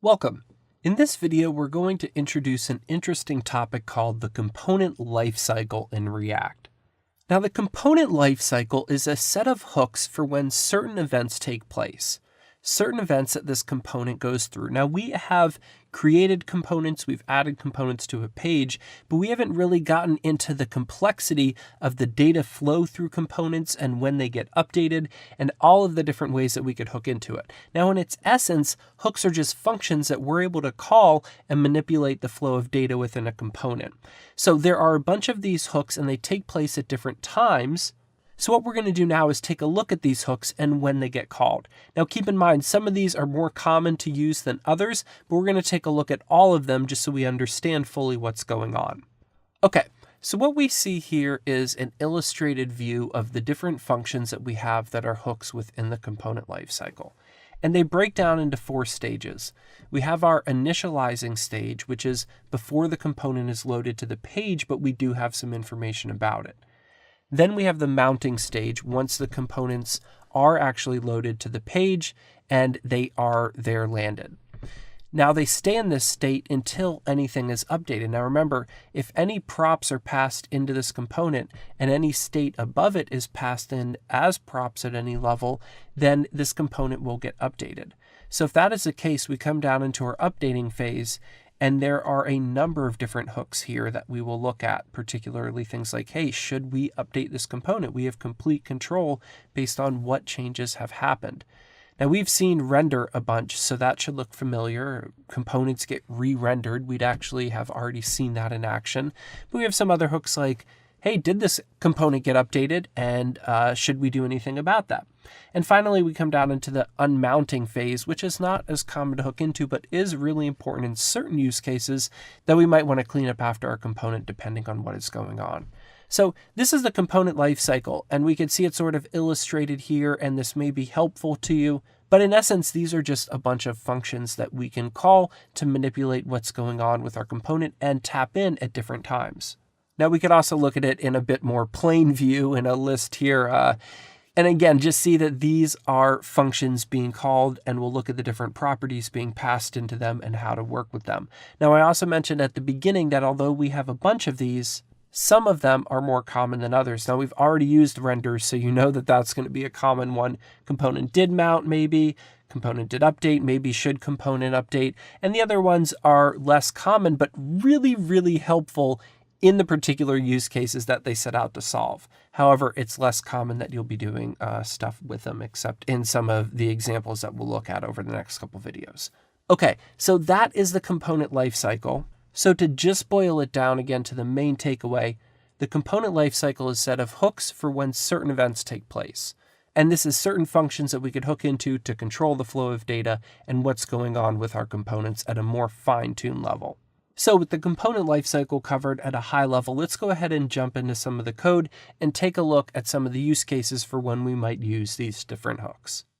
Welcome. In this video, we're going to introduce an interesting topic called the component lifecycle in React. Now, the component lifecycle is a set of hooks for when certain events take place, certain events that this component goes through. Now, we have created components, we've added components to a page, but we haven't really gotten into the complexity of the data flow through components and when they get updated and all of the different ways that we could hook into it. Now, in its essence, hooks are just functions that we're able to call and manipulate the flow of data within a component. So there are a bunch of these hooks and they take place at different times. So what we're going to do now is take a look at these hooks and when they get called. Now keep in mind, some of these are more common to use than others, but we're going to take a look at all of them just so we understand fully what's going on. Okay, so what we see here is an illustrated view of the different functions that we have that are hooks within the component lifecycle. And they break down into 4 stages. We have our initializing stage, which is before the component is loaded to the page, but we do have some information about it. Then we have the mounting stage once the components are actually loaded to the page and they are there landed. Now they stay in this state until anything is updated. Now remember, if any props are passed into this component and any state above it is passed in as props at any level, then this component will get updated. So if that is the case, we come down into our updating phase. And there are a number of different hooks here that we will look at, particularly things like, hey, should we update this component? We have complete control based on what changes have happened. Now we've seen render a bunch, so that should look familiar. Components get re-rendered. We'd actually have already seen that in action. But we have some other hooks like, hey, did this component get updated? And should we do anything about that? And finally, we come down into the unmounting phase, which is not as common to hook into, but is really important in certain use cases that we might want to clean up after our component, depending on what is going on. So this is the component lifecycle, and we can see it sort of illustrated here, and this may be helpful to you. But in essence, these are just a bunch of functions that we can call to manipulate what's going on with our component and tap in at different times. Now, we could also look at it in a bit more plain view in a list here. And again, just see that these are functions being called, and we'll look at the different properties being passed into them and how to work with them. Now, I also mentioned at the beginning that although we have a bunch of these, some of them are more common than others. Now, we've already used render, so you know that that's going to be a common one. Component did mount, maybe. Component did update, maybe should component update. And the other ones are less common, but really, really helpful in the particular use cases that they set out to solve. However, it's less common that you'll be doing stuff with them, except in some of the examples that we'll look at over the next couple videos. Okay, so that is the component lifecycle. So to just boil it down again to the main takeaway, the component lifecycle is a set of hooks for when certain events take place. And this is certain functions that we could hook into to control the flow of data and what's going on with our components at a more fine-tuned level. So with the component lifecycle covered at a high level, let's go ahead and jump into some of the code and take a look at some of the use cases for when we might use these different hooks.